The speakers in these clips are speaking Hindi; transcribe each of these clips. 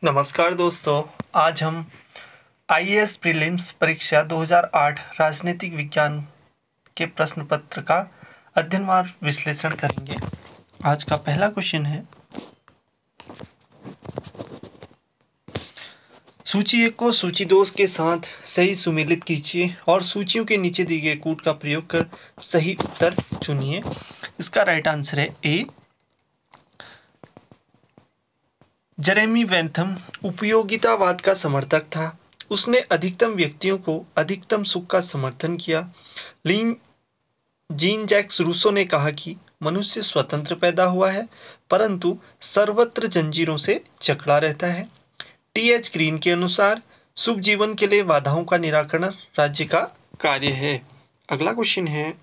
नमस्कार दोस्तों, आज हम आईएएस प्रीलिम्स परीक्षा 2008 राजनीतिक विज्ञान के प्रश्न पत्र का अध्ययनवार विश्लेषण करेंगे। आज का पहला क्वेश्चन है, सूची 1 को सूची 2 के साथ सही सुमेलित कीजिए और सूचियों के नीचे दिए गए कूट का प्रयोग कर सही उत्तर चुनिए। इसका राइट आंसर है ए। जेरेमी बेंथम उपयोगितावाद का समर्थक था। उसने अधिकतम व्यक्तियों को अधिकतम सुख का समर्थन किया। जीन जैक्स रूसो ने कहा कि मनुष्य स्वतंत्र पैदा हुआ है, परंतु सर्वत्र जंजीरों से जकड़ा रहता है। टीएच ग्रीन के अनुसार शुभ जीवन के लिए बाधाओं का निराकरण राज्य का कार्य है। अगला क्वेश्चन है,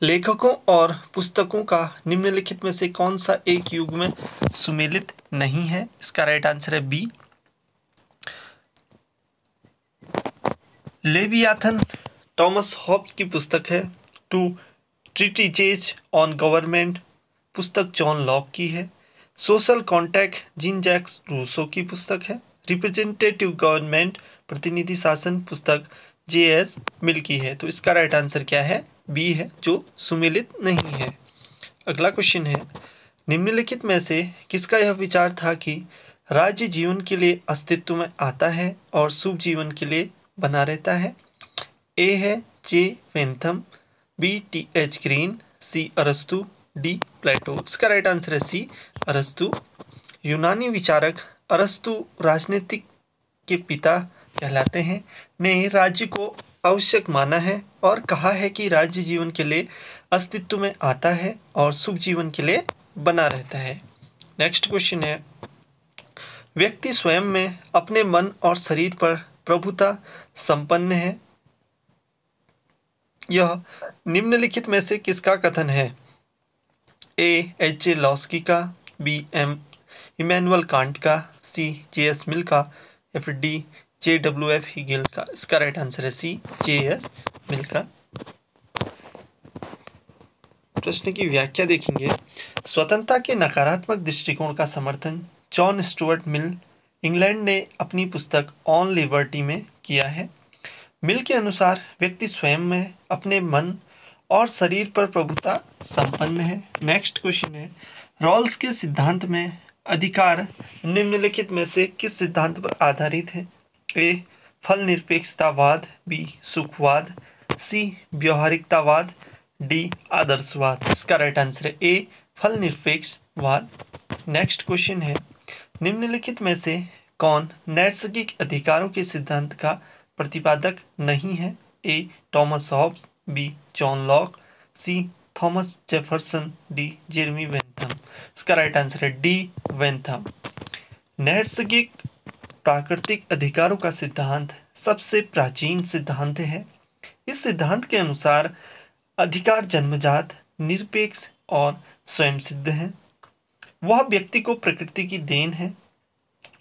लेखकों और पुस्तकों का निम्नलिखित में से कौन सा एक युग में सुमेलित नहीं है? इसका राइट आंसर है बी। लेवियाथन टॉमस हॉब्स की पुस्तक है। टू ट्रीटिजेज ऑन गवर्नमेंट पुस्तक जॉन लॉक की है। Social contact Jean Jacques Rousseau की पुस्तक है। रिप्रेजेंटेटिव गवर्नमेंट प्रतिनिधि शासन पुस्तक जे.एस. मिल की है। तो इसका राइट आंसर क्या है? बी है, जो सुमेलित नहीं है। अगला क्वेश्चन है, निम्नलिखित में से किसका यह विचार था कि राज्य जीवन के लिए अस्तित्व में आता है और शुभ जीवन के लिए बना रहता है? ए है जे बेंथम, बी टी.एच. ग्रीन, सी अरस्तु, डी प्लेटो। इसका राइट आंसर है सी अरस्तु। यूनानी विचारक अरस्तु राजनीतिक के पिता कहलाते हैं, ने राज्य को आवश्यक माना है और कहा है कि राज्य जीवन के लिए अस्तित्व में आता है और शुभ जीवन के लिए बना रहता है। नेक्स्ट क्वेश्चन है, व्यक्ति स्वयं में अपने मन और शरीर पर प्रभुता संपन्न है। यह निम्नलिखित में से किसका कथन है? ए एच.जे. लॉस्की का, बी इमैनुअल कांट का, सी जे.एस. मिल का, या फिर डी जे.डब्ल्यू.एफ. हीगेल का। इसका राइट आंसर है सी जे.एस. मिल का। प्रश्न की व्याख्या देखेंगे, स्वतंत्रता के नकारात्मक दृष्टिकोण का समर्थन जॉन स्टुअर्ट मिल इंग्लैंड ने अपनी पुस्तक ऑन लिबर्टी में किया है। मिल के अनुसार व्यक्ति स्वयं में अपने मन और शरीर पर प्रभुता संपन्न है। नेक्स्ट क्वेश्चन है, रॉल्स के सिद्धांत में अधिकार निम्नलिखित में से किस सिद्धांत पर आधारित है? ए फल निरपेक्षतावाद, बी सुखवाद, सी व्यवहारिकतावाद, डी आदर्शवाद। इसका राइट आंसर है ए फल निरपेक्षवाद। नेक्स्ट क्वेश्चन है, निम्नलिखित में से कौन नैसर्गिक अधिकारों के सिद्धांत का प्रतिपादक नहीं है? A Thomas Hobbes, B John Locke, C Thomas Jefferson, D Jeremy Bentham. इसका राइट आंसर है डी बेंथम। नैसर्गिक प्राकृतिक अधिकारों का सिद्धांत सबसे प्राचीन सिद्धांत है। इस सिद्धांत के अनुसार अधिकार जन्मजात, निरपेक्ष और स्वयं सिद्ध है। वह व्यक्ति को प्रकृति की देन है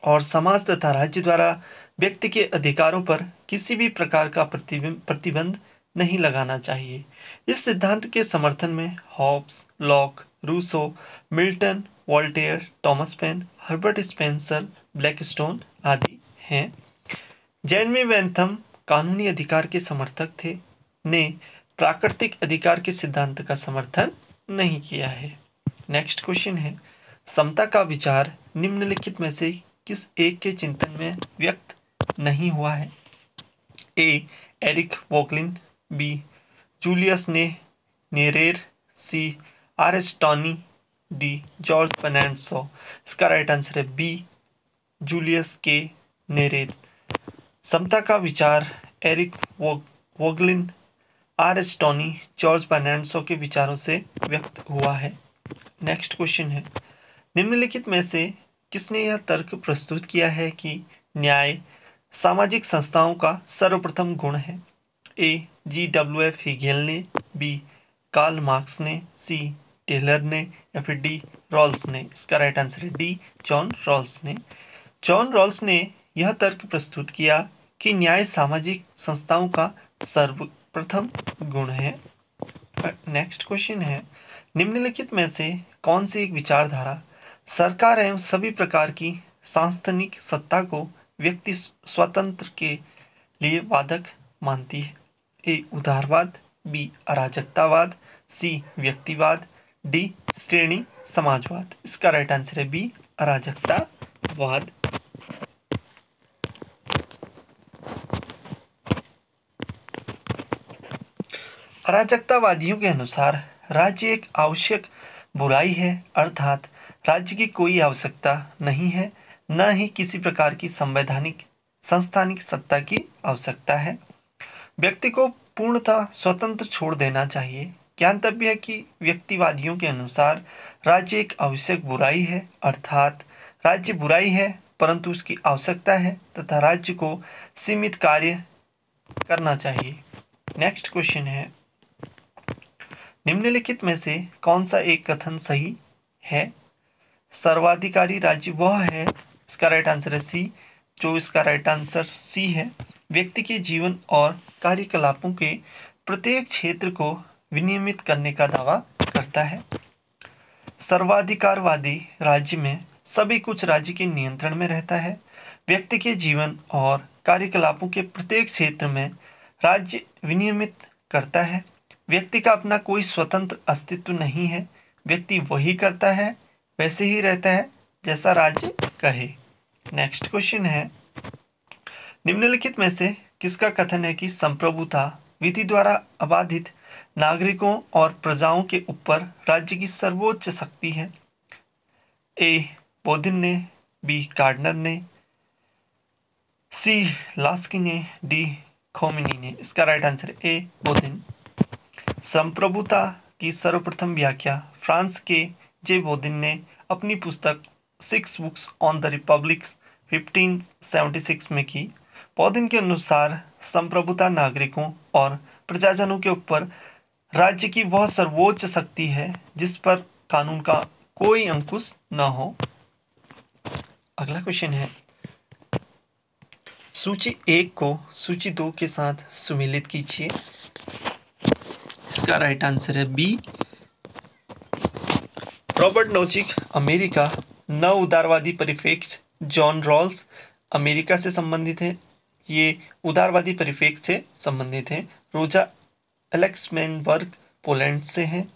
और समाज तथा राज्य द्वारा व्यक्ति के अधिकारों पर किसी भी प्रकार का प्रतिबंध नहीं लगाना चाहिए। इस सिद्धांत के समर्थन में Hobbes, Locke, Rousseau, Milton, Voltaire, Thomas Paine, Herbert Spencer, Blackstone आदि हैं। जेरेमी बेंथम कानूनी अधिकार के समर्थक थे, ने प्राकृतिक अधिकार के सिद्धांत का समर्थन नहीं किया है। नेक्स्ट क्वेश्चन है, समता का विचार निम्नलिखित में से किस एक के चिंतन में व्यक्त नहीं हुआ है? A Eric Voegelin, B Julius Nyerere, C R S. Tawney, D George Bernard Shaw. इसका राइट आंसर है बी जूलियस के नेरेर। समता का विचार Eric Voegelin, R S. Tawney, George Bernard Shaw के विचारों से व्यक्त हुआ है। नेक्स्ट क्वेश्चन है, निम्नलिखित में से किसने यह तर्क प्रस्तुत किया है कि न्याय सामाजिक संस्थाओं का सर्वप्रथम गुण है? ए जी.डब्ल्यू.एफ. हीगेल ने, बी कार्ल मार्क्स ने, सी टेलर ने, या फिर डी रॉल्स ने। इसका राइट आंसर है डी जॉन रॉल्स ने। जॉन रॉल्स ने यह तर्क प्रस्तुत किया कि न्याय सामाजिक संस्थाओं का सर्वप्रथम गुण है। नेक्स्ट क्वेश्चन है, निम्नलिखित में से कौन सी एक विचारधारा सरकार एवं सभी प्रकार की सांस्थानिक सत्ता को व्यक्ति स्वतंत्र के लिए बाधक मानती है? ए उदारवाद, बी अराजकतावाद, सी व्यक्तिवाद, डी श्रेणी समाजवाद। इसका राइट आंसर है बी अराजकतावाद। अराजकतावादियों के अनुसार राज्य एक आवश्यक बुराई है, अर्थात राज्य की कोई आवश्यकता नहीं है, न ही किसी प्रकार की संवैधानिक संस्थानिक सत्ता की आवश्यकता है। व्यक्ति को पूर्णतः स्वतंत्र छोड़ देना चाहिए। ज्ञातव्य है कि व्यक्तिवादियों के अनुसार राज्य एक आवश्यक बुराई है, अर्थात राज्य बुराई है परंतु उसकी आवश्यकता है तथा राज्य को सीमित कार्य करना चाहिए। नेक्स्ट क्वेश्चन है, निम्नलिखित में से कौन सा एक कथन सही है? सर्वाधिकारी राज्य वह है, इसका राइट आंसर है सी। जो इसका राइट आंसर सी है, व्यक्ति के जीवन और कार्यकलापों के प्रत्येक क्षेत्र को विनियमित करने का दावा करता है। सर्वाधिकारवादी राज्य में सभी कुछ राज्य के नियंत्रण में रहता है। व्यक्ति के जीवन और कार्यकलापों के प्रत्येक क्षेत्र में राज्य विनियमित करता है। व्यक्ति का अपना कोई स्वतंत्र अस्तित्व नहीं है। व्यक्ति वही करता है, वैसे ही रहता है जैसा राज्य कहे। नेक्स्ट क्वेश्चन है, निम्नलिखित में से किसका कथन है कि संप्रभुता विधि द्वारा अबाधित नागरिकों और प्रजाओं के ऊपर राज्य की सर्वोच्च शक्ति है? ए बोधिन ने, बी गार्डनर ने, सी लास्की ने, डी खोमिनी ने। इसका राइट आंसर ए बोधिन। संप्रभुता की सर्वप्रथम व्याख्या फ्रांस के जे बोधिन ने अपनी पुस्तक 6 बुक्स ऑन द रिपब्लिक 1576 में की। बोधिन के अनुसार संप्रभुता नागरिकों और प्रजाजनों के ऊपर राज्य की वह सर्वोच्च शक्ति है जिस पर कानून का कोई अंकुश न हो। अगला क्वेश्चन है, सूची 1 को सूची 2 के साथ सुमेलित कीजिए। इसका राइट आंसर है बी। रॉबर्ट नोचिक अमेरिका, नव उदारवादी परिप्रेक्ष्य जॉन रॉल्स अमेरिका से संबंधित है, ये उदारवादी परिप्रेक्ष्य से संबंधित है। रोजा एलेक्समेनबर्ग पोलैंड से हैं,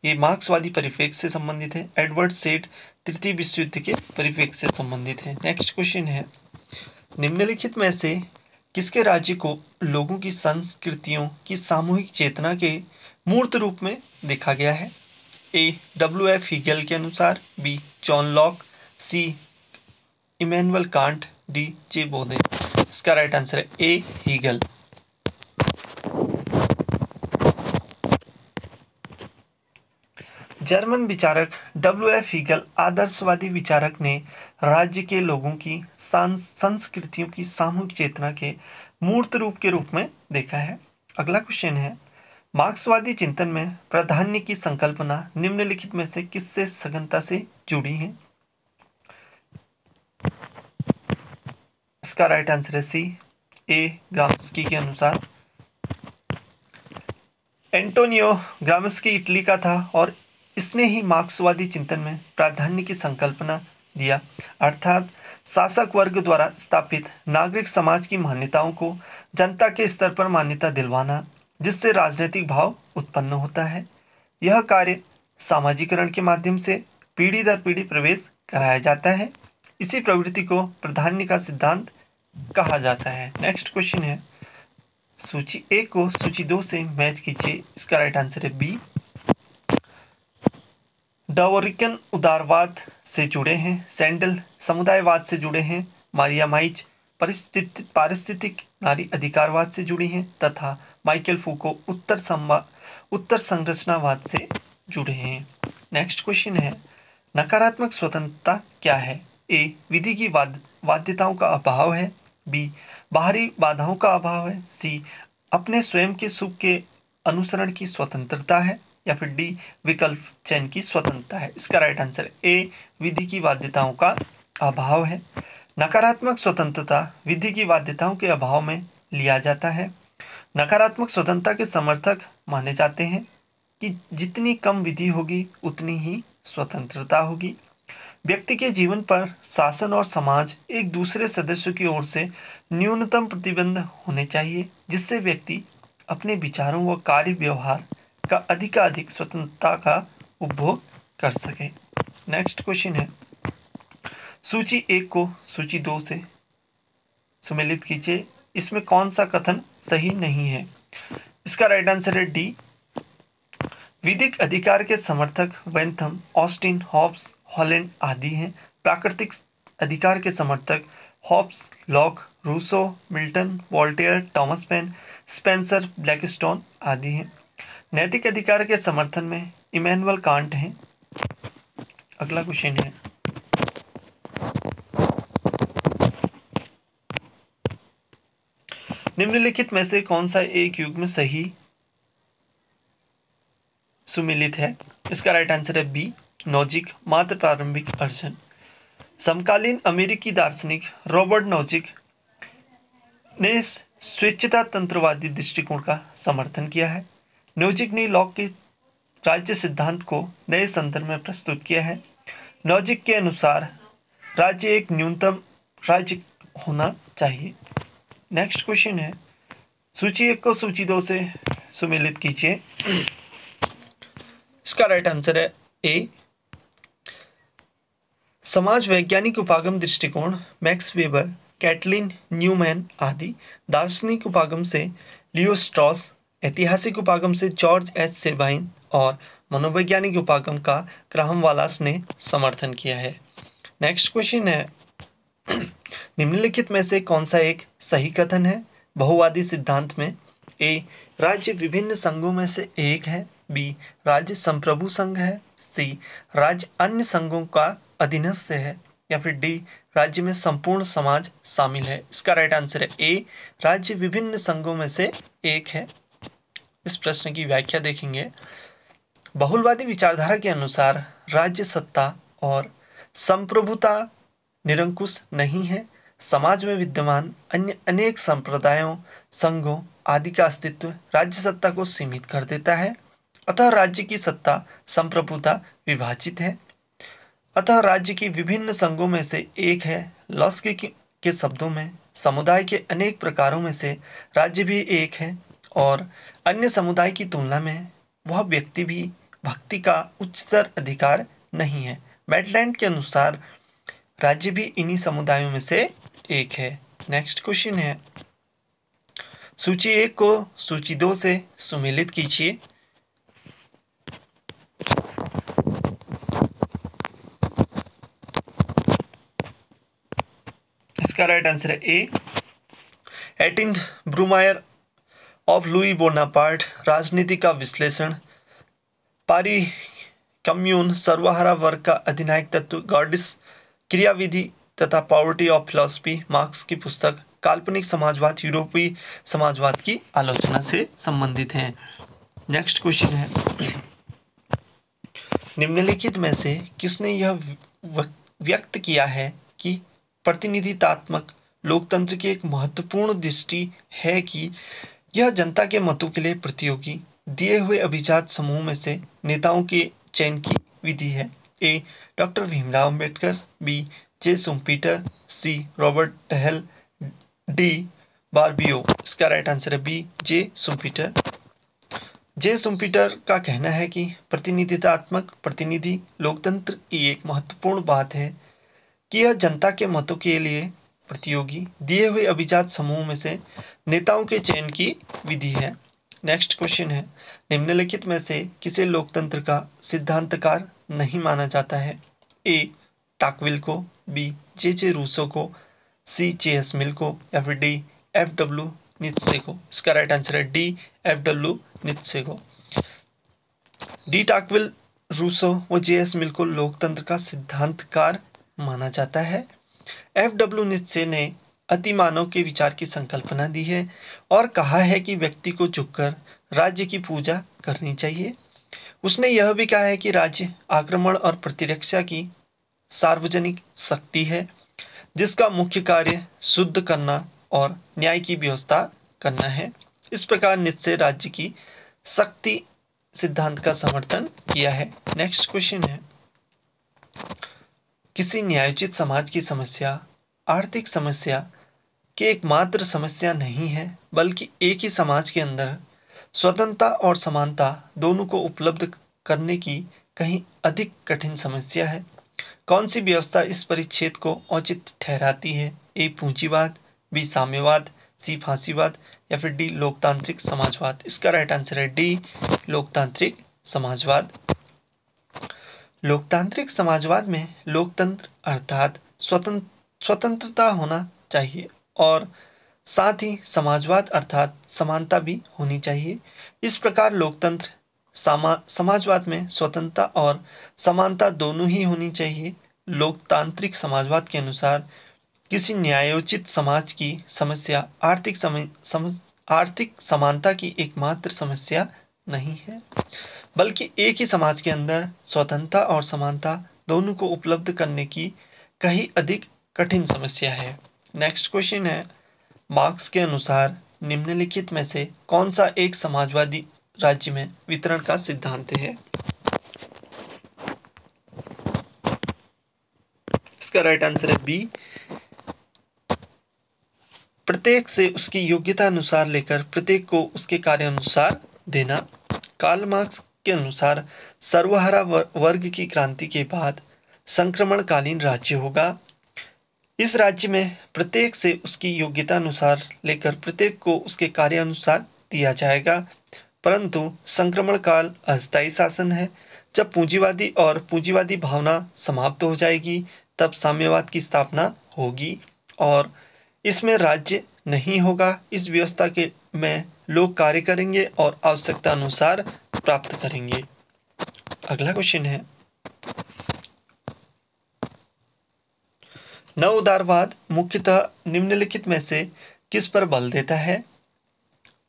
ये मार्क्सवादी परिप्रेक्ष्य से संबंधित है। एडवर्ड सेड तृतीय विश्व युद्ध के परिप्रेक्ष्य से संबंधित है। नेक्स्ट क्वेश्चन है, निम्नलिखित में से किसके राज्य को लोगों की संस्कृतियों की सामूहिक चेतना के मूर्त रूप में देखा गया है? ए WF हीगल के अनुसार, बी जॉन लॉक, सी इमैनुअल कांट, डी जे बोधिन। इसका राइट आंसर है ए हीगल। जर्मन विचारक WF हीगल आदर्शवादी विचारक ने राज्य के लोगों की संस्कृतियों की सामूहिक चेतना के मूर्त रूप के रूप में देखा है। अगला क्वेश्चन है, मार्क्सवादी चिंतन में प्राधान्य की संकल्पना निम्नलिखित में से किससे सघनता से जुड़ी है? इसका राइट आंसर है सी। ए ग्राम्स्की के अनुसार। एंटोनियो ग्राम्स्की इटली का था और इसने ही मार्क्सवादी चिंतन में प्राधान्य की संकल्पना दिया, अर्थात शासक वर्ग द्वारा स्थापित नागरिक समाज की मान्यताओं को जनता के स्तर पर मान्यता दिलवाना, जिससे राजनीतिक भाव उत्पन्न होता है। यह कार्य सामाजिकरण के माध्यम से पीढ़ी दर पीढ़ी प्रवेश कराया जाता है। इसी प्रवृत्ति को प्राधान्य का सिद्धांत कहा जाता है। नेक्स्ट क्वेश्चन है, सूची 1 को सूची 2 से मैच कीजिए। इसका राइट आंसर है बी। डावरिकन उदारवाद से जुड़े हैं, सैंडल समुदायवाद से जुड़े हैं, मारिया माइच पारिस्थितिक नारी अधिकारवाद से जुड़ी हैं तथा माइकल फूको उत्तर संरचनावाद से जुड़े हैं। नेक्स्ट क्वेश्चन है, नकारात्मक स्वतंत्रता क्या है? ए विधि की बाध्यताओं का अभाव है, बी बाहरी बाधाओं का अभाव है, सी अपने स्वयं के सुख के अनुसरण की स्वतंत्रता है, या फिर डी विकल्प चयन की स्वतंत्रता है। इसका राइट आंसर ए विधि की बाध्यताओं का अभाव है। नकारात्मक स्वतंत्रता विधि की बाध्यताओं के अभाव में लिया जाता है। नकारात्मक स्वतंत्रता के समर्थक माने जाते हैं कि जितनी कम विधि होगी उतनी ही स्वतंत्रता होगी। व्यक्ति के जीवन पर शासन और समाज एक दूसरे सदस्यों की ओर से न्यूनतम प्रतिबंध होने चाहिए, जिससे व्यक्ति अपने विचारों व कार्य व्यवहार का अधिकाधिक स्वतंत्रता का उपभोग कर सके। नेक्स्ट क्वेश्चन है, सूची 1 को सूची 2 से सुमेलित कीजिए। इसमें कौन सा कथन सही नहीं है? इसका राइट आंसर है डी। विधिक अधिकार के समर्थक वेंथम, ऑस्टिन, हॉब्स, हॉलैंड आदि हैं। प्राकृतिक अधिकार के समर्थक Hobbes, Locke, Rousseau, Milton, Voltaire, Thomas Paine, Spencer, Blackstone आदि हैं। नैतिक अधिकार के समर्थन में इमैनुअल कांट हैं। अगला क्वेश्चन है, निम्नलिखित में से कौन सा एक युग में सही सुमिलित है? इसका राइट आंसर है बी, नोजिक, मात्र प्रारंभिक अर्जन। समकालीन अमेरिकी दार्शनिक रॉबर्ट नोजिक ने स्वेच्छता तंत्रवादी दृष्टिकोण का समर्थन किया है। नोजिक ने लॉक के राज्य सिद्धांत को नए संदर्भ में प्रस्तुत किया है। नोजिक के अनुसार राज्य एक न्यूनतम राज्य होना चाहिए। नेक्स्ट क्वेश्चन है, सूची 1 को सूची 2 से सुमेलित कीजिए। इसका राइट आंसर है ए। समाज वैज्ञानिक उपागम दृष्टिकोण मैक्स वेबर, कैटलिन न्यूमैन आदि। दार्शनिक उपागम से लियो स्ट्रॉस, ऐतिहासिक उपागम से जॉर्ज एच सेबाइन और मनोवैज्ञानिक उपागम का ग्राहम वालास ने समर्थन किया है। नेक्स्ट क्वेश्चन है, निम्नलिखित में से कौन सा एक सही कथन है? बहुवादी सिद्धांत में ए, राज्य विभिन्न संघों में से एक है। बी, राज्य संप्रभु संघ है। सी, राज्य अन्य संघों का अधीनस्थ है। या फिर डी, राज्य में संपूर्ण समाज शामिल है। इसका राइट आंसर है ए, राज्य विभिन्न संघों में से एक है। इस प्रश्न की व्याख्या देखेंगे। बहुलवादी विचारधारा के अनुसार राज्य सत्ता और संप्रभुता निरंकुश नहीं है। समाज में विद्यमान अन्य अनेक संप्रदायों, संघों आदि का अस्तित्व राज्य सत्ता को सीमित कर देता है। अतः राज्य की सत्ता संप्रभुता विभाजित है। अतः राज्य की विभिन्न संघों में से एक है। लॉस्की के शब्दों में समुदाय के अनेक प्रकारों में से राज्य भी एक है और अन्य समुदाय की तुलना में वह व्यक्ति भी भक्ति का उच्चतर अधिकार नहीं है। मैटलैंड के अनुसार राज्य भी इन्हीं समुदायों में से एक है। नेक्स्ट क्वेश्चन है, सूची 1 को सूची 2 से सुमेलित कीजिए। इसका राइट आंसर है ए। 18 ब्रूमायर ऑफ लुई बोनापार्ट, राजनीति का विश्लेषण, पारी कम्यून, सर्वहारा वर्ग का अधिनायक तत्व, गॉडिस, क्रियाविधि तथा पॉवर्टी ऑफ फिलॉसफी, मार्क्स की पुस्तक, काल्पनिक समाजवाद, यूरोपीय समाजवाद की आलोचना से संबंधित हैं। नेक्स्ट क्वेश्चन है, निम्नलिखित में से किसने यह व्यक्त किया है कि प्रतिनिधित्वात्मक लोकतंत्र की एक महत्वपूर्ण दृष्टि है कि यह जनता के मतों के लिए प्रतियोगी दिए हुए अभिजात समूह में से नेताओं के चयन की विधि है? ए, डॉक्टर भीमराव अंबेडकर। बी, जे सुम्पीटर। सी, रॉबर्ट टहल। डी, बारबियो। इसका राइट आंसर है बी, जे सुम्पीटर। जे सुम्पीटर का कहना है कि प्रतिनिधित्वात्मक प्रतिनिधि लोकतंत्र की एक महत्वपूर्ण बात है कि यह जनता के मतों के लिए प्रतियोगी दिए हुए अभिजात समूह में से नेताओं के चयन की विधि है। नेक्स्ट क्वेश्चन है, निम्नलिखित में से किसे लोकतंत्र का सिद्धांतकार नहीं माना जाता है? ए, टाकविल को। बी, जे रूसो को। सी, जे.एस. मिल को। या फिर डी, एफ.डब्ल्यू. नीत्शे को। इसका राइट आंसर है डी, एफ.डब्ल्यू. नीत्शे को। डी, टाकविल, रूसो व जे.एस. मिल को लोकतंत्र का सिद्धांतकार माना जाता है। एफ.डब्ल्यू. नीत्शे ने अतिमानव के विचार की संकल्पना दी है और कहा है कि व्यक्ति को झुककर राज्य की पूजा करनी चाहिए। उसने यह भी कहा है कि राज्य आक्रमण और प्रतिरक्षा की सार्वजनिक शक्ति है जिसका मुख्य कार्य शुद्ध करना और न्याय की व्यवस्था करना है। इस प्रकार नीत्शे राज्य की शक्ति सिद्धांत का समर्थन किया है। नेक्स्ट क्वेश्चन है, किसी न्यायोचित समाज की समस्या आर्थिक समस्या की एकमात्र समस्या नहीं है, बल्कि एक ही समाज के अंदर स्वतंत्रता और समानता दोनों को उपलब्ध करने की कहीं अधिक कठिन समस्या है। कौन सी व्यवस्था इस परिच्छेद को औचित ठहराती है? ए पूंजीवाद, बी साम्यवाद, सी फांसीवाद या फिर डी लोकतांत्रिक समाजवाद। इसका राइट आंसर है डी लोकतांत्रिक समाजवाद। लोकतांत्रिक समाजवाद में लोकतंत्र अर्थात स्वतंत्रता होना चाहिए और साथ ही समाजवाद अर्थात समानता भी होनी चाहिए। इस प्रकार लोकतंत्र समाजवाद में स्वतंत्रता और समानता दोनों ही होनी चाहिए। लोकतांत्रिक समाजवाद के अनुसार किसी न्यायोचित समाज की समस्या आर्थिक समानता की एकमात्र समस्या नहीं है, बल्कि एक ही समाज के अंदर स्वतंत्रता और समानता दोनों को उपलब्ध करने की कहीं अधिक कठिन समस्या है। नेक्स्ट क्वेश्चन है, मार्क्स के अनुसार निम्नलिखित में से कौन सा एक समाजवादी राज्य में वितरण का सिद्धांत है? इसका राइट आंसर है बी, प्रत्येक से उसकी योग्यता अनुसार लेकर प्रत्येक को उसके कार्य अनुसार देना। कार्ल मार्क्स के अनुसार सर्वहारा वर्ग की क्रांति के बाद संक्रमणकालीन राज्य होगा। इस राज्य में प्रत्येक से उसकी योग्यता अनुसार लेकर प्रत्येक को उसके कार्य अनुसार दिया जाएगा, परंतु संक्रमण काल अस्थायी शासन है। जब पूंजीवादी और पूंजीवादी भावना समाप्त हो जाएगी तब साम्यवाद की स्थापना होगी और इसमें राज्य नहीं होगा। इस व्यवस्था के में लोग कार्य करेंगे और आवश्यकता अनुसार प्राप्त करेंगे। अगला क्वेश्चन है, नव उदारवाद मुख्यतः निम्नलिखित में से किस पर बल देता है?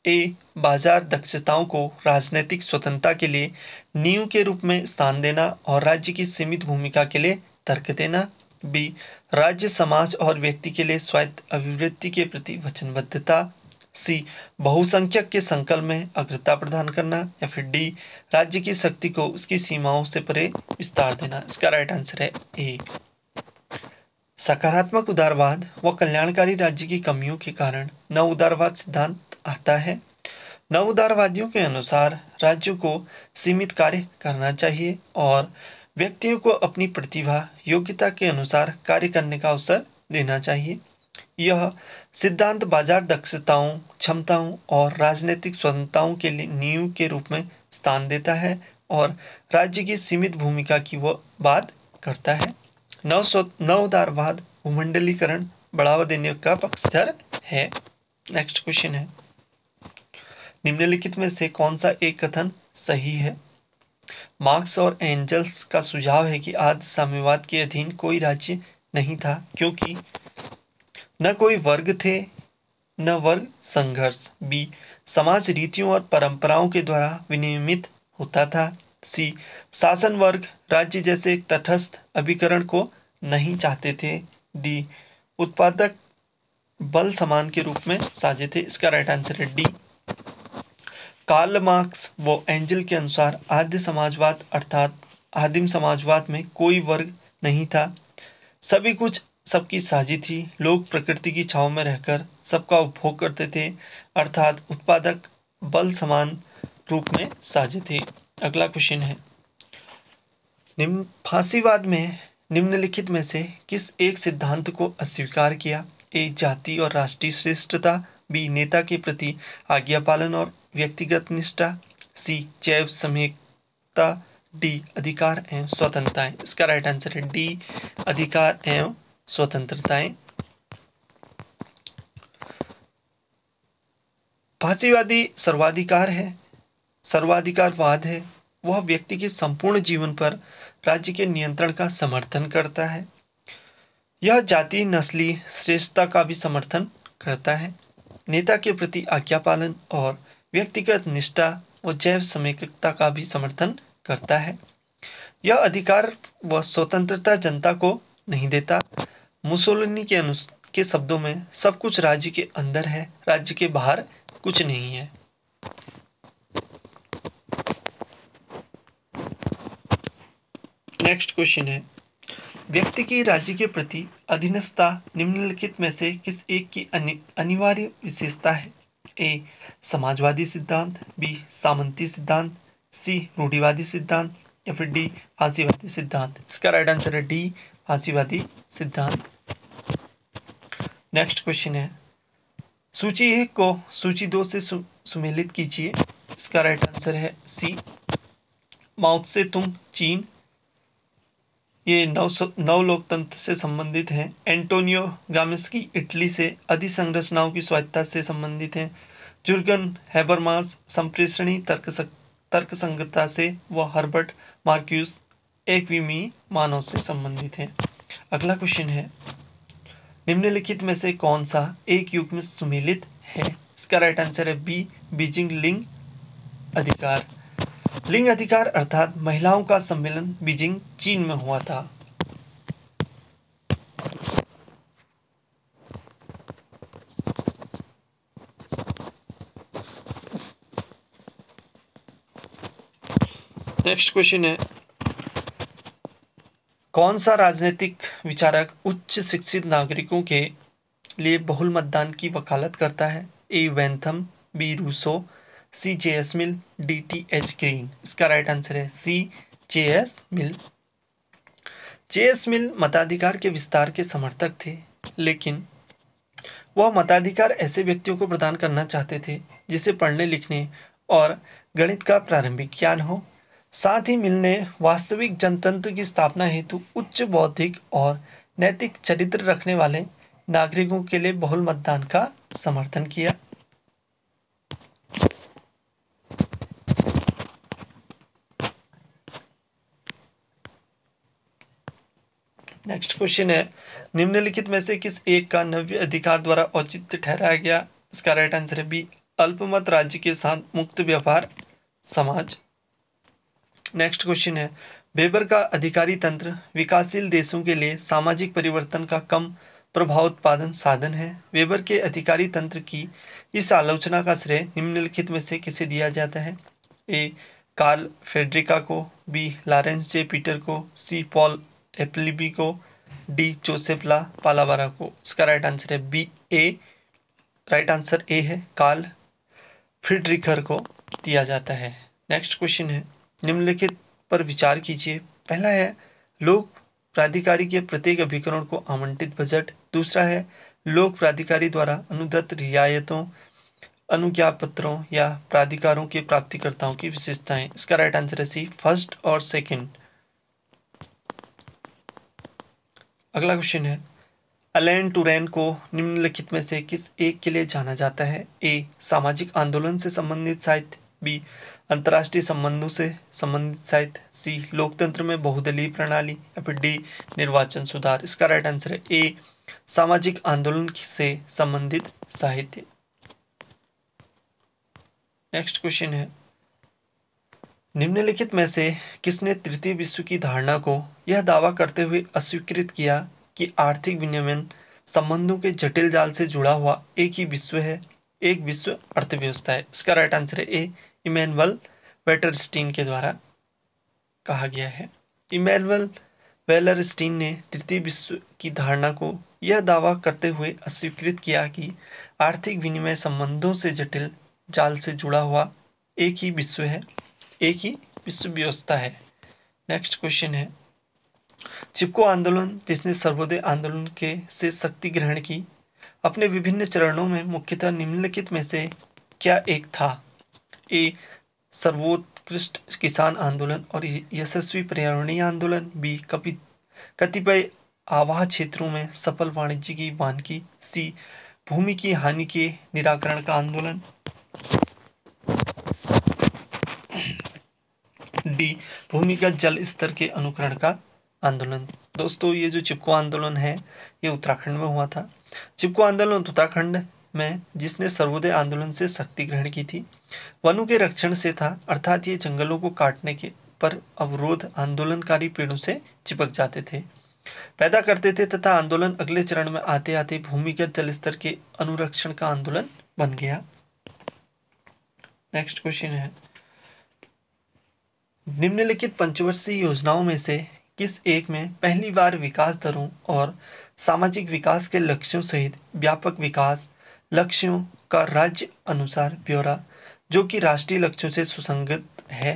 ए, बाजार दक्षताओं को राजनीतिक स्वतंत्रता के लिए नींव के रूप में स्थान देना और राज्य की सीमित भूमिका के लिए तर्क देना। बी, राज्य समाज और व्यक्ति के लिए स्वायत्त अभिवृद्धि के प्रति वचनबद्धता। सी, बहुसंख्यक के संकल्प में अग्रता प्रदान करना या फिर डी, राज्य की शक्ति को उसकी सीमाओं से परे विस्तार देना। इसका राइट आंसर है ए। सकारात्मक उदारवाद व कल्याणकारी राज्य की कमियों के कारण नव उदारवाद सिद्धांत आता है। नव उदारवादियों के अनुसार राज्यों को सीमित कार्य करना चाहिए और व्यक्तियों को अपनी प्रतिभा योग्यता के अनुसार कार्य करने का अवसर देना चाहिए। यह सिद्धांत बाजार दक्षताओं, क्षमताओं और राजनीतिक स्वतंत्रताओं के लिए नींव के रूप में स्थान देता है और राज्य की सीमित भूमिका की वह बात करता है। नव उदारवाद भूमंडलीकरण बढ़ावा देने का पक्षधर है। नेक्स्ट क्वेश्चन है, निम्नलिखित में से कौन सा एक कथन सही है? मार्क्स और एंजल्स का सुझाव है कि आदि साम्यवाद के अधीन कोई राज्य नहीं था, क्योंकि न कोई वर्ग थे न वर्ग संघर्ष। बी, समाज रीतियों और परंपराओं के द्वारा विनियमित होता था। सी, शासन वर्ग राज्य जैसे एक तटस्थ अभिकरण को नहीं चाहते थे। डी, उत्पादक बल समान के रूप में साझे थे। इसका राइट आंसर है डी। कार्ल मार्क्स व एंजल के अनुसार आद्य समाजवाद अर्थात आदिम समाजवाद में कोई वर्ग नहीं था, सभी कुछ सबकी साझी थी। लोग प्रकृति की छाव में रहकर सबका उपभोग करते थे, अर्थात उत्पादक बल समान रूप में साझे थे। अगला क्वेश्चन है, फांसीवाद में निम्नलिखित में से किस एक सिद्धांत को अस्वीकार किया? ए, जाति और राष्ट्रीय श्रेष्ठता। बी, नेता के प्रति आज्ञा पालन और व्यक्तिगत निष्ठा। सी, जैव समेकता। डी, अधिकार एवं स्वतंत्रताएं। इसका राइट आंसर है डी, अधिकार एवं स्वतंत्रताएं। फांसीवादी सर्वाधिकारवाद है। वह व्यक्ति के संपूर्ण जीवन पर राज्य के नियंत्रण का समर्थन करता है। यह जाति नस्ली श्रेष्ठता का भी समर्थन करता है। नेता के प्रति आज्ञा पालन और व्यक्तिगत निष्ठा व जैव समेकता का भी समर्थन करता है। यह अधिकार व स्वतंत्रता जनता को नहीं देता। मुसोलिनी के शब्दों में सब कुछ राज्य के अंदर है, राज्य के बाहर कुछ नहीं है। नेक्स्ट क्वेश्चन है, व्यक्ति की राज्य के प्रति अधीनस्थता निम्नलिखित में से किस एक की अनिवार्य विशेषता है? ए. समाजवादी सिद्धांत, बी. सामंती सिद्धांत, सी. रूढ़िवादी सिद्धांत या फिर डी. फांसीवादी सिद्धांत। इसका राइट आंसर है डी. फांसीवादी सिद्धांत। नेक्स्ट क्वेश्चन है, सूची 1 को सूची 2 से सुमेलित कीजिए। इसका राइट आंसर है सी. माओ त्से तुंग, चीन, ये नव लोकतंत्र से संबंधित हैं। एंटोनियो ग्राम्स्की, इटली से अधिसंरचनाओं की स्वायत्तता से संबंधित हैं। जुर्गन हैबरमास, संप्रेषणी तर्कसंगतता से व हर्बर्ट मार्क्यूस एकविमीय मानव से संबंधित हैं। अगला क्वेश्चन है, निम्नलिखित में से कौन सा एक युग में सुमेलित है? इसका राइट आंसर है बी. बीजिंग लिंग अधिकार। लिंग अधिकार अर्थात महिलाओं का सम्मेलन बीजिंग, चीन में हुआ था। नेक्स्ट क्वेश्चन है, कौन सा राजनीतिक विचारक उच्च शिक्षित नागरिकों के लिए बहुल मतदान की वकालत करता है? ए. वेंथम, बी. रूसो, सी. जे.एस. मिल, डी. टी.एच. ग्रीन। इसका राइट आंसर है सी. जे.एस. मिल। जे.एस. मिल मताधिकार के विस्तार के समर्थक थे, लेकिन वह मताधिकार ऐसे व्यक्तियों को प्रदान करना चाहते थे जिसे पढ़ने लिखने और गणित का प्रारंभिक ज्ञान हो। साथ ही मिल ने वास्तविक जनतंत्र की स्थापना हेतु उच्च बौद्धिक और नैतिक चरित्र रखने वाले नागरिकों के लिए बहुल मतदान का समर्थन किया। नेक्स्ट क्वेश्चन है, निम्नलिखित में से किस एक का नव्य अधिकार द्वारा औचित्य ठहराया गया? इसका राइट आंसर है बी. अल्पमत राज्य के साथ मुक्त व्यापार समाज। नेक्स्ट क्वेश्चन है, वेबर का अधिकारी तंत्र विकासशील देशों के लिए सामाजिक परिवर्तन का कम प्रभाव उत्पादन साधन है। वेबर के अधिकारी तंत्र की इस आलोचना का श्रेय निम्नलिखित में से किसे दिया जाता है? ए. कार्ल फ्रेडरिका को, बी. लॉरेंस जे पीटर को, सी. पॉल एप्पलीबी को, डी. जोसेफ ला पालावारा को। इसका राइट आंसर है B. A. Right answer A है, कार्ल फ्रीडरिखर को दिया जाता है। नेक्स्ट क्वेश्चन है, निम्नलिखित पर विचार कीजिए। पहला है, लोक प्राधिकारी के प्रत्येक अभिकरण को आवंटित बजट। दूसरा है, लोक प्राधिकारी द्वारा अनुदत्त रियायतों, अनुज्ञापत्रों या प्राधिकारों के प्राप्तिकर्ताओं की विशेषताएं। इसका राइट आंसर है सी. फर्स्ट और सेकंड। अगला क्वेश्चन है, अलेन टूरेन को निम्नलिखित में से किस एक के लिए जाना जाता है? ए. सामाजिक आंदोलन से संबंधित साहित्य, बी. अंतर्राष्ट्रीय संबंधों से संबंधित साहित्य, सी. लोकतंत्र में बहुदलीय प्रणाली या फिर डी. निर्वाचन सुधार। इसका राइट आंसर है ए. सामाजिक आंदोलन से संबंधित साहित्य। नेक्स्ट क्वेश्चन है, निम्नलिखित में से किसने तृतीय विश्व की धारणा को यह दावा करते हुए अस्वीकृत किया कि आर्थिक विनियमन संबंधों के जटिल जाल से जुड़ा हुआ एक ही विश्व है, एक विश्व अर्थव्यवस्था है? इसका राइट आंसर है ए. इमैनुअल वेटरस्टीन के द्वारा कहा गया है। इमैनुअल वेलरस्टीन ने तृतीय विश्व की धारणा को यह दावा करते हुए अस्वीकृत किया कि आर्थिक विनिमय संबंधों से जटिल जाल से जुड़ा हुआ एक ही विश्व है, एक ही विश्व व्यवस्था है। नेक्स्ट क्वेश्चन है, चिपको आंदोलन जिसने सर्वोदय आंदोलन के से शक्ति ग्रहण की, अपने विभिन्न चरणों में मुख्यतः निम्नलिखित में से क्या एक था? ए. सर्वोत्कृष्ट किसान आंदोलन और यशस्वी पर्यावरणीय आंदोलन, बी. कतिपय आवाह क्षेत्रों में सफल वाणिज्य की वानिकी, सी. भूमि की हानि के निराकरण का आंदोलन, डी. भूमिगत जल स्तर के अनुकरण का आंदोलन। दोस्तों, ये जो चिपको आंदोलन है ये उत्तराखंड में हुआ था। चिपको आंदोलन उत्तराखंड में जिसने सर्वोदय आंदोलन से शक्ति ग्रहण की थी, वनों के रक्षण से था, अर्थात ये जंगलों को काटने के पर अवरोध आंदोलनकारी पेड़ों से चिपक जाते थे, पैदा करते थे तथा आंदोलन अगले चरण में आते आते भूमिगत जल स्तर के अनुरक्षण का आंदोलन बन गया। नेक्स्ट क्वेश्चन है, निम्नलिखित पंचवर्षीय योजनाओं में से किस एक में पहली बार विकास दरों और सामाजिक विकास के लक्ष्यों सहित व्यापक विकास लक्ष्यों का राज्य अनुसार ब्यौरा जो कि राष्ट्रीय लक्ष्यों से सुसंगत है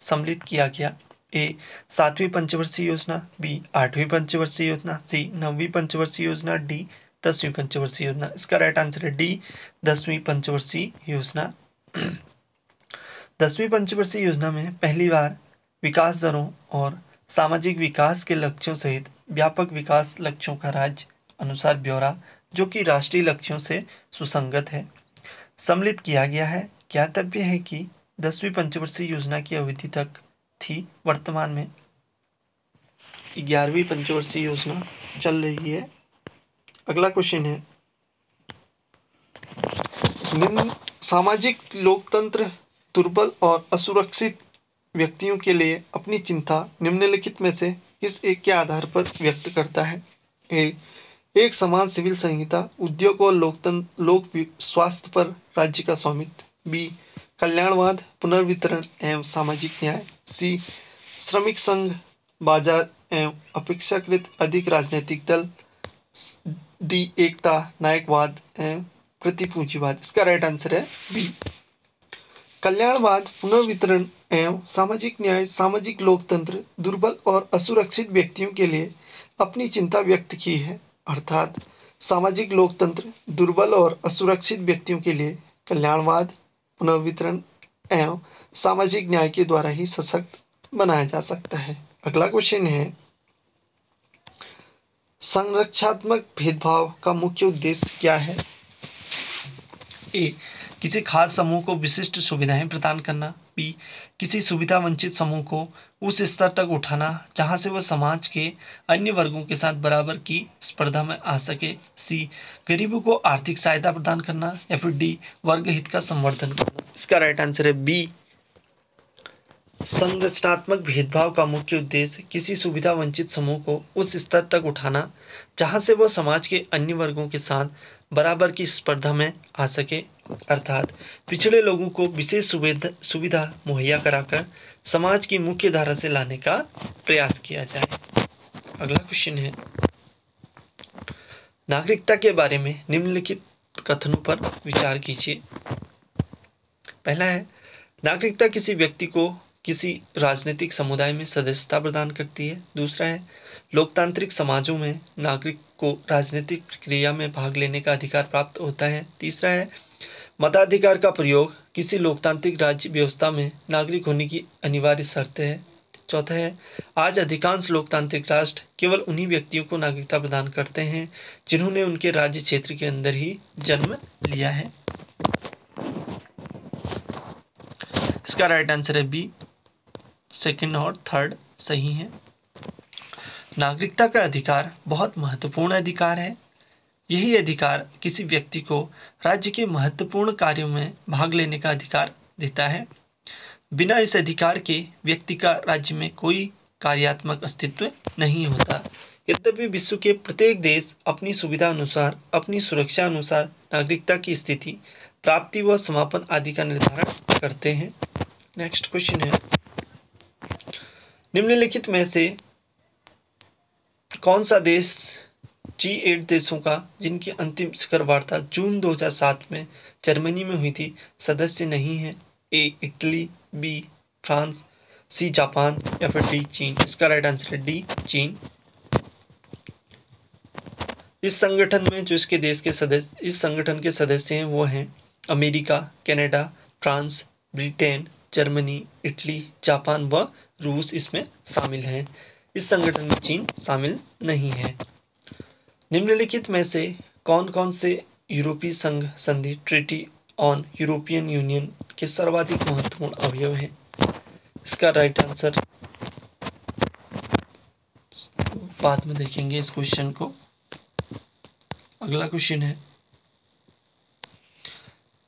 सम्मिलित किया गया? ए 7वीं पंचवर्षीय योजना, बी 8वीं पंचवर्षीय योजना, सी 9वीं पंचवर्षीय योजना, डी 10वीं पंचवर्षीय योजना। इसका राइट आंसर है डी 10वीं पंचवर्षीय योजना। 10वीं पंचवर्षीय योजना में पहली बार विकास दरों और सामाजिक विकास के लक्ष्यों सहित व्यापक विकास लक्ष्यों का राज्य अनुसार ब्यौरा जो कि राष्ट्रीय लक्ष्यों से सुसंगत है सम्मिलित किया गया है। ज्ञातव्य है कि 10वीं पंचवर्षीय योजना की अवधि तक थी, वर्तमान में 11वीं पंचवर्षीय योजना चल रही है। अगला क्वेश्चन है, निम्न सामाजिक लोकतंत्र दुर्बल और असुरक्षित व्यक्तियों के लिए अपनी चिंता निम्नलिखित में से किस एक के आधार पर व्यक्त करता है? ए एक समान सिविल संहिता, उद्योग और लोक स्वास्थ्य पर राज्य का स्वामित्व, बी कल्याणवाद, पुनर्वितरण एवं सामाजिक न्याय, सी श्रमिक संघ, बाजार एवं अपेक्षाकृत अधिक राजनीतिक दल, डी एकता, नायकवाद एवं प्रतिपूंजीवाद। इसका राइट आंसर है बी कल्याणवाद, पुनर्वितरण एवं सामाजिक न्याय सामाजिक लोकतंत्र दुर्बल और असुरक्षित व्यक्तियों के लिए अपनी चिंता व्यक्त की है, अर्थात सामाजिक लोकतंत्र दुर्बल और असुरक्षित व्यक्तियों के लिए कल्याणवाद, पुनर्वितरण एवं सामाजिक न्याय के द्वारा ही सशक्त बनाया जा सकता है। अगला क्वेश्चन है, संरक्षात्मक भेदभाव का मुख्य उद्देश्य क्या है? ए किसी खास समूह को विशिष्ट सुविधाएं प्रदान करना, बी किसी सुविधा वंचित समूह को उस स्तर तक उठाना जहां से वह समाज के अन्य वर्गों के साथ बराबर की स्पर्धा में आ सके, सी गरीबों को आर्थिक सहायता प्रदान करना, या फिर डी वर्ग हित का संवर्धन करना। इसका राइट आंसर है बी संरचनात्मक भेदभाव का मुख्य उद्देश्य किसी सुविधा वंचित समूह को उस स्तर तक उठाना जहां से वह समाज के अन्य वर्गों के साथ बराबर की स्पर्धा में आ सके, अर्थात पिछड़े लोगों को विशेष सुविधा मुहैया कराकर समाज की मुख्य धारा से लाने का प्रयास किया जाए। अगला क्वेश्चन है, नागरिकता के बारे में निम्नलिखित कथनों पर विचार कीजिए। पहला है, नागरिकता किसी व्यक्ति को किसी राजनीतिक समुदाय में सदस्यता प्रदान करती है। दूसरा है, लोकतांत्रिक समाजों में नागरिक को राजनीतिक प्रक्रिया में भाग लेने का अधिकार प्राप्त होता है। तीसरा है, मताधिकार का प्रयोग किसी लोकतांत्रिक राज्य व्यवस्था में नागरिक होने की अनिवार्य शर्त है। चौथा है, आज अधिकांश लोकतांत्रिक राष्ट्र केवल उन्हीं व्यक्तियों को नागरिकता प्रदान करते हैं जिन्होंने उनके राज्य क्षेत्र के अंदर ही जन्म लिया है। इसका राइट आंसर है बी, सेकंड और थर्ड सही है। नागरिकता का अधिकार बहुत महत्वपूर्ण अधिकार है। यही अधिकार किसी व्यक्ति को राज्य के महत्वपूर्ण कार्यों में भाग लेने का अधिकार देता है। बिना इस अधिकार के व्यक्ति का राज्य में कोई कार्यात्मक अस्तित्व नहीं होता। यद्यपि विश्व के प्रत्येक देश अपनी सुविधा अनुसार, अपनी सुरक्षा अनुसार नागरिकता की स्थिति, प्राप्ति व समापन आदि का निर्धारण करते हैं। नेक्स्ट क्वेश्चन है, निम्नलिखित में से कौन सा देश G8 देशों का जिनकी अंतिम शिखर वार्ता जून 2007 में जर्मनी में हुई थी सदस्य नहीं है? A Italy, B France, C Japan, या फिर डी चीन। इसका राइट आंसर है डी चीन। इस संगठन में जो इस संगठन के सदस्य हैं वो हैं America, Canada, France, Britain, Germany, Italy, Japan व रूस इसमें शामिल हैं। इस संगठन में चीन शामिल नहीं है। निम्नलिखित में से कौन कौन से यूरोपीय संघ संधि ट्रीटी ऑन यूरोपियन यूनियन के सर्वाधिक महत्वपूर्ण अवयव हैं? इसका राइट आंसर बाद में देखेंगे इस क्वेश्चन को। अगला क्वेश्चन है,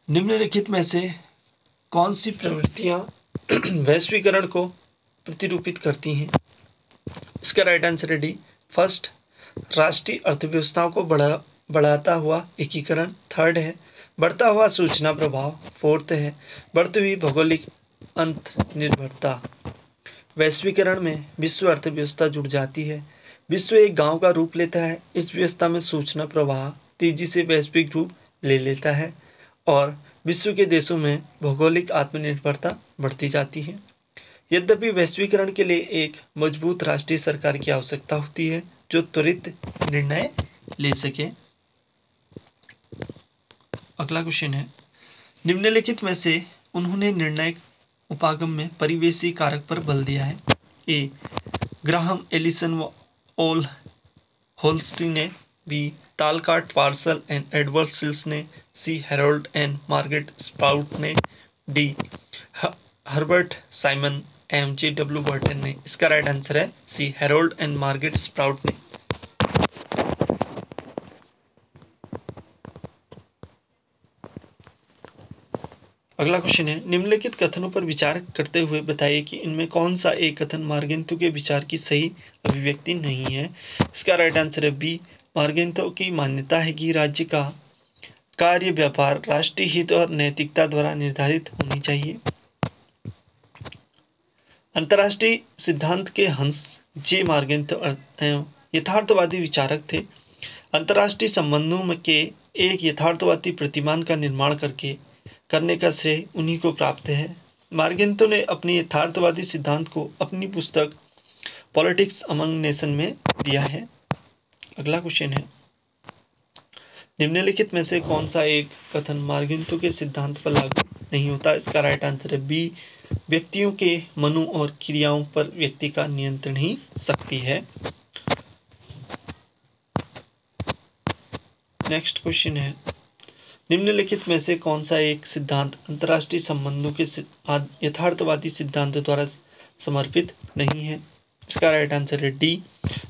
निम्नलिखित में से कौन सी प्रवृत्तियां वैश्वीकरण को प्रतिरूपित करती हैं? इसका राइट आंसर है डी फर्स्ट, राष्ट्रीय अर्थव्यवस्थाओं को बढ़ाता हुआ एकीकरण। थर्ड है बढ़ता हुआ सूचना प्रभाव। फोर्थ है बढ़ती हुई भौगोलिक अंत निर्भरता। वैश्वीकरण में विश्व अर्थव्यवस्था जुड़ जाती है। विश्व एक गांव का रूप लेता है। इस व्यवस्था में सूचना प्रवाह तेजी से वैश्विक रूप ले लेता है और विश्व के देशों में भौगोलिक आत्मनिर्भरता बढ़ती जाती है। यद्यपि वैश्वीकरण के लिए एक मजबूत राष्ट्रीय सरकार की आवश्यकता होती है जो त्वरित निर्णय ले सके। अगला क्वेश्चन है, निम्नलिखित में से उन्होंने निर्णायक उपागम में परिवेशी कारक पर बल दिया है। ए. ग्राहम एलिसन व ओल होल्स्टी ने। B. Talcott Parsons and Edward Shils ने। C. Harold and Margaret Sprout ने। D. Herbert Simon M J W Burton ने। इसका राइट आंसर है C. Harold and Margaret Sprout ने। अगला क्वेश्चन है, निम्नलिखित कथनों पर विचार करते हुए बताइए कि इनमें कौन सा एक कथन मार्गेंतो के विचार की सही अभिव्यक्ति नहीं है। इसका राइट आंसर है बी. मार्गेंतो की मान्यता है कि राज्य का कार्य व्यापार राष्ट्रीय हित और नैतिकता द्वारा निर्धारित होनी चाहिए। अंतर्राष्ट्रीय सिद्धांत के हंस जे मार्गेंतो यथार्थवादी विचारक थे। अंतर्राष्ट्रीय संबंधों के एक यथार्थवादी प्रतिमान का निर्माण करने का श्रेय उन्हीं को प्राप्त है। मार्गेंतो ने अपने यथार्थवादी सिद्धांत को अपनी पुस्तक पॉलिटिक्स अमंग नेशन में दिया है। अगला क्वेश्चन है, निम्नलिखित में से कौन सा एक कथन मार्गेंतो के सिद्धांत पर लागू नहीं होता। इसका राइट आंसर है बी. व्यक्तियों के मनों और क्रियाओं पर व्यक्ति का नियंत्रण ही शक्ति है। नेक्स्ट क्वेश्चन है, निम्नलिखित में से कौन सा एक सिद्धांत अंतर्राष्ट्रीय संबंधों के यथार्थवादी सिद्धांत द्वारा समर्पित नहीं है। इसका राइट आंसर है डी.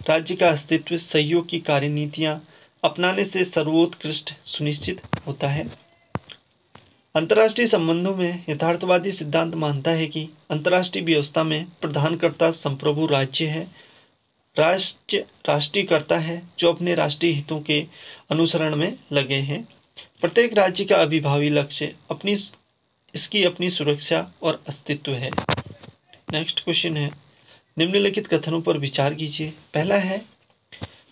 राज्य का अस्तित्व सहयोग की कार्यनीतियां अपनाने से सर्वोत्कृष्ट सुनिश्चित होता है। अंतर्राष्ट्रीय संबंधों में यथार्थवादी सिद्धांत मानता है कि अंतर्राष्ट्रीय व्यवस्था में प्रधानकर्ता संप्रभु राज्य है। राष्ट्र राष्ट्रीयकर्ता है जो अपने राष्ट्रीय हितों के अनुसरण में लगे हैं। प्रत्येक राज्य का अभिभावी लक्ष्य इसकी अपनी सुरक्षा और अस्तित्व है। नेक्स्ट क्वेश्चन है, निम्नलिखित कथनों पर विचार कीजिए। पहला है,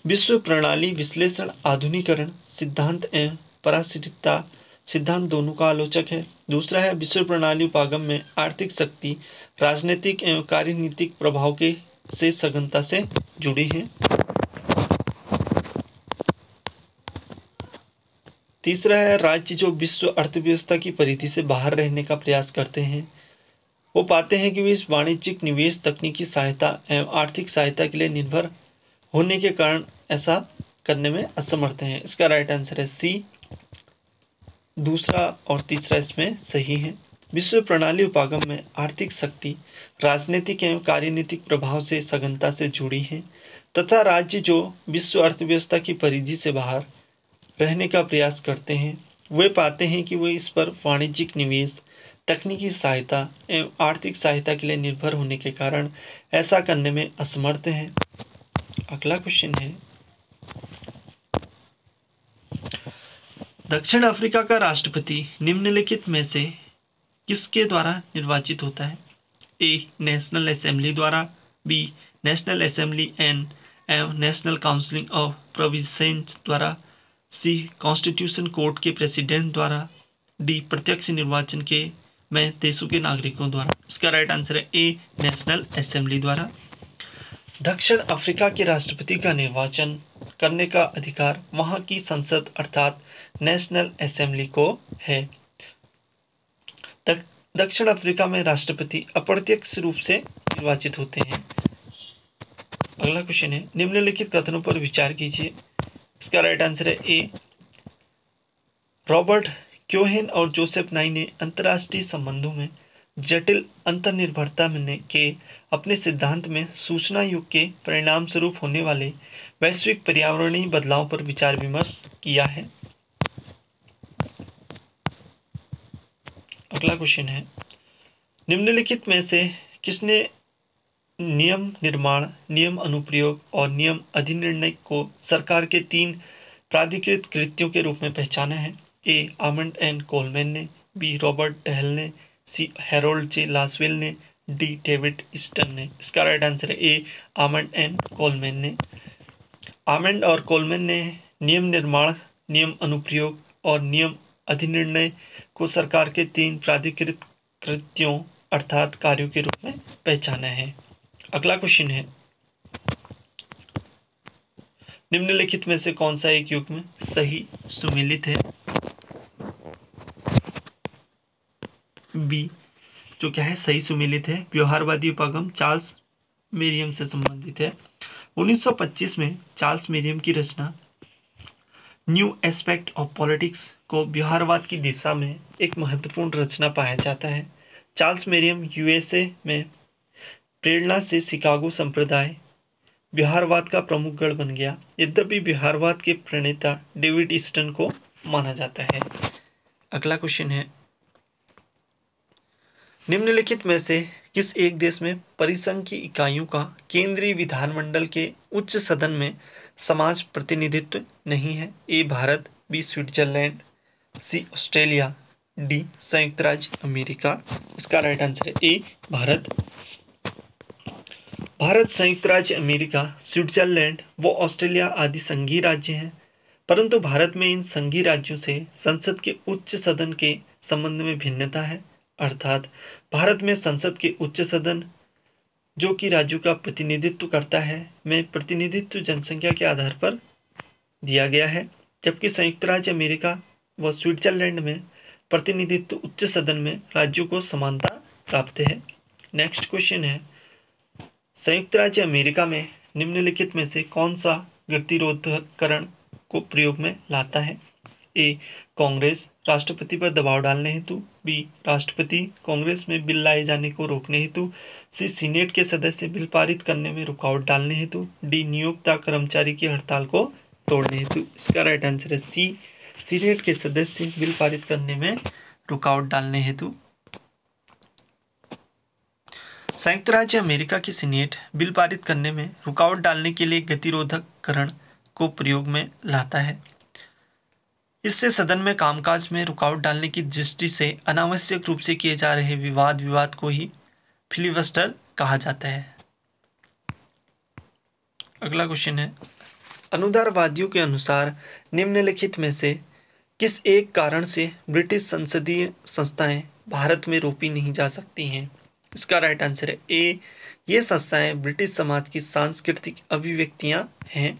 विश्व प्रणाली विश्लेषण आधुनिकरण सिद्धांत एवं पराश्रितता सिद्धांत दोनों का आलोचक है। दूसरा है, विश्व प्रणाली उपागम में आर्थिक शक्ति राजनीतिक एवं कार्यनीतिक प्रभाव से सघनता से जुड़ी है। तीसरा है, राज्य जो विश्व अर्थव्यवस्था की परिधि से बाहर रहने का प्रयास करते हैं वो पाते हैं कि वे इस वाणिज्यिक निवेश तकनीकी सहायता एवं आर्थिक सहायता के लिए निर्भर होने के कारण ऐसा करने में असमर्थ हैं। इसका राइट आंसर है सी. दूसरा और तीसरा इसमें सही है। विश्व प्रणाली उपागम में आर्थिक शक्ति राजनीतिक एवं कार्यनीतिक प्रभाव से सघनता से जुड़ी है तथा राज्य जो विश्व अर्थव्यवस्था की परिधि से बाहर रहने का प्रयास करते हैं वे पाते हैं कि वे इस पर वाणिज्यिक निवेश तकनीकी सहायता एवं आर्थिक सहायता के लिए निर्भर होने के कारण ऐसा करने में असमर्थ हैं। अगला क्वेश्चन है, दक्षिण अफ्रीका का राष्ट्रपति निम्नलिखित में से किसके द्वारा निर्वाचित होता है। ए. नेशनल असेंबली द्वारा। B. National Assembly and National Council of Provinces द्वारा। सी. कॉन्स्टिट्यूशन कोर्ट के प्रेसिडेंट द्वारा। डी. प्रत्यक्ष निर्वाचन में देशों के नागरिकों द्वारा। इसका राइट आंसर है ए. नेशनल असेंबली द्वारा। दक्षिण अफ्रीका के राष्ट्रपति का निर्वाचन करने का अधिकार वहां की संसद अर्थात नेशनल असेंबली को है। दक्षिण अफ्रीका में राष्ट्रपति अप्रत्यक्ष रूप से निर्वाचित होते हैं। अगला क्वेश्चन है, निम्नलिखित कथनों पर विचार कीजिए। इसका राइट आंसर है ए. रॉबर्ट क्योहेन और जोसेफ नाई ने अंतर्राष्ट्रीय संबंधों में जटिल अंतर्निर्भरता के अपने सिद्धांत में सूचना युग के परिणाम स्वरूप होने वाले वैश्विक पर्यावरणीय बदलाव पर विचार विमर्श किया है। अगला क्वेश्चन है, निम्नलिखित में से किसने नियम निर्माण, नियम अनुप्रयोग और नियम अधिनिर्णय को सरकार के 3 प्राधिकृत कृत्यों के रूप में पहचाना है। ए. आमंड एंड कोलमैन ने। बी. रॉबर्ट टहल ने। सी. हैरोल्ड जे लासवेल ने। डी डेविड ईस्टन ने? इसका राइट आंसर है ए आमंड एंड कोलमैन ने। आमंड और कोलमैन ने नियम निर्माण, नियम अनुप्रयोग और नियम अधिनिर्णय को सरकार के 3 प्राधिकृत कृत्यों अर्थात कार्यों के रूप में पहचाना है। अगला क्वेश्चन है, निम्नलिखित में से कौन सा एक युग्म सही सुमेलित है? बी जो क्या है सही सुमेलित है, व्यवहारवादी उपागम चार्ल्स मेरियम से संबंधित है। 1925 में चार्ल्स मेरियम की रचना न्यू एस्पेक्ट ऑफ पॉलिटिक्स को व्यवहारवाद की दिशा में एक महत्वपूर्ण रचना पाया जाता है। चार्ल्स मेरियम यूएसए में प्रेरणा से शिकागो संप्रदाय व्यवहारवाद का प्रमुख गढ़ बन गया। यद्यपि व्यवहारवाद के प्रणेता डेविड ईस्टन को माना जाता है। अगला क्वेश्चन है, निम्नलिखित में से किस एक देश में परिसंघ की इकाइयों का केंद्रीय विधानमंडल के उच्च सदन में समाज प्रतिनिधित्व नहीं है? ए भारत, बी स्विट्जरलैंड, सी ऑस्ट्रेलिया, डी संयुक्त राज्य अमेरिका। इसका राइट आंसर है ए भारत। भारत, संयुक्त राज्य अमेरिका, स्विट्जरलैंड व ऑस्ट्रेलिया आदि संघीय राज्य हैं, परंतु भारत में इन संघीय राज्यों से संसद के उच्च सदन के संबंध में भिन्नता है। अर्थात भारत में संसद के उच्च सदन जो कि राज्यों का प्रतिनिधित्व करता है में प्रतिनिधित्व जनसंख्या के आधार पर दिया गया है, जबकि संयुक्त राज्य अमेरिका व स्विट्जरलैंड में प्रतिनिधित्व उच्च सदन में राज्यों को समानता प्राप्त है। नेक्स्ट क्वेश्चन है, संयुक्त राज्य अमेरिका में निम्नलिखित में से कौन सा गतिरोधकरण को प्रयोग में लाता है? ए कांग्रेस राष्ट्रपति पर दबाव डालने हेतु, बी राष्ट्रपति कांग्रेस में बिल लाए जाने को रोकने हेतु, सी सीनेट के सदस्य बिल पारित करने में रुकावट डालने हेतु, डी नियोक्ता कर्मचारी की हड़ताल को तोड़ने हेतु। इसका राइट आंसर है सी सीनेट के सदस्य बिल पारित करने में रुकावट डालने हेतु। संयुक्त राज्य अमेरिका की सीनेट बिल पारित करने में रुकावट डालने के लिए गतिरोधकरण को प्रयोग में लाता है। इससे सदन में कामकाज में रुकावट डालने की दृष्टि से अनावश्यक रूप से किए जा रहे विवाद को ही फिलिबस्टर कहा जाता है। अगला क्वेश्चन है, अनुदारवादियों के अनुसार निम्नलिखित में से किस एक कारण से ब्रिटिश संसदीय संस्थाएं भारत में रोपी नहीं जा सकती हैं? इसका राइट आंसर है ए ये संस्थाएं ब्रिटिश समाज की सांस्कृतिक अभिव्यक्तियां हैं।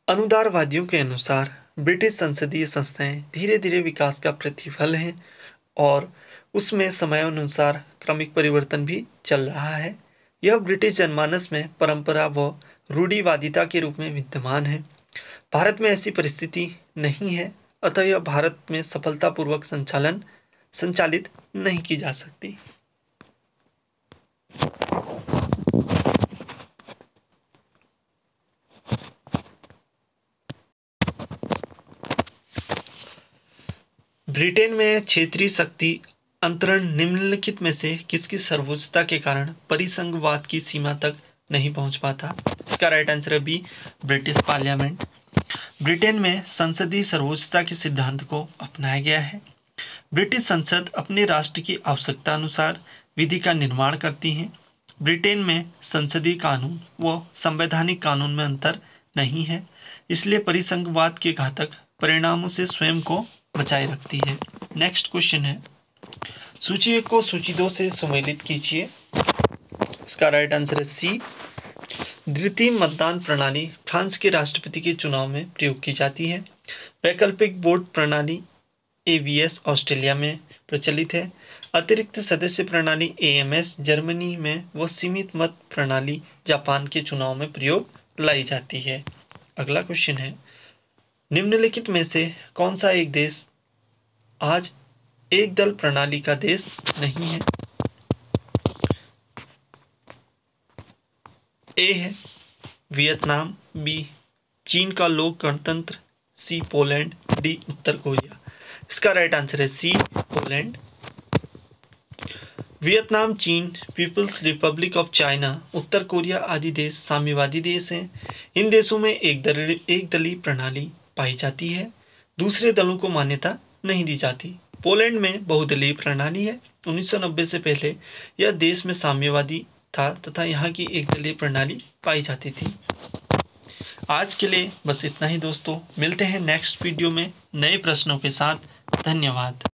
अनुदारवादियों के अनुसार ब्रिटिश संसदीय संस्थाएं धीरे धीरे विकास का प्रतिफल हैं और उसमें समयानुसार क्रमिक परिवर्तन भी चल रहा है। यह ब्रिटिश जनमानस में परंपरा व रूढ़िवादिता के रूप में विद्यमान है। भारत में ऐसी परिस्थिति नहीं है, अतः यह भारत में सफलतापूर्वक संचालित नहीं की जा सकती। ब्रिटेन में क्षेत्रीय शक्ति अंतरण निम्नलिखित में से किसकी सर्वोच्चता के कारण परिसंघवाद की सीमा तक नहीं पहुंच पाता? इसका राइट आंसर है बी ब्रिटिश पार्लियामेंट। ब्रिटेन में संसदीय सर्वोच्चता के सिद्धांत को अपनाया गया है। ब्रिटिश संसद अपने राष्ट्र की आवश्यकता अनुसार विधि का निर्माण करती है। ब्रिटेन में संसदीय कानून व संवैधानिक कानून में अंतर नहीं है, इसलिए परिसंघवाद के घातक परिणामों से स्वयं को बचाए रखती है। नेक्स्ट क्वेश्चन है, सूची 1 को सूची 2 से सुमेलित कीजिए। इसका राइट आंसर है सी द्वितीय मतदान प्रणाली फ्रांस के राष्ट्रपति के चुनाव में प्रयोग की जाती है। वैकल्पिक वोट प्रणाली AVS ऑस्ट्रेलिया में प्रचलित है। अतिरिक्त सदस्य प्रणाली AMS जर्मनी में व सीमित मत प्रणाली जापान के चुनाव में प्रयोग लाई जाती है। अगला क्वेश्चन है, निम्नलिखित में से कौन सा एक देश आज एक दल प्रणाली का देश नहीं है? ए है वियतनाम, बी चीन का लोक गणतंत्र, सी पोलैंड, डी उत्तर कोरिया। इसका राइट आंसर है सी पोलैंड। वियतनाम, चीन, पीपल्स रिपब्लिक ऑफ चाइना, उत्तर कोरिया आदि देश साम्यवादी देश हैं। इन देशों में एक दलीय प्रणाली पाई जाती है, दूसरे दलों को मान्यता नहीं दी जाती। पोलैंड में बहुदलीय प्रणाली है। 1990 से पहले यह देश में साम्यवादी था तथा यहाँ की एक दलीय प्रणाली पाई जाती थी। आज के लिए बस इतना ही दोस्तों, मिलते हैं नेक्स्ट वीडियो में नए प्रश्नों के साथ। धन्यवाद।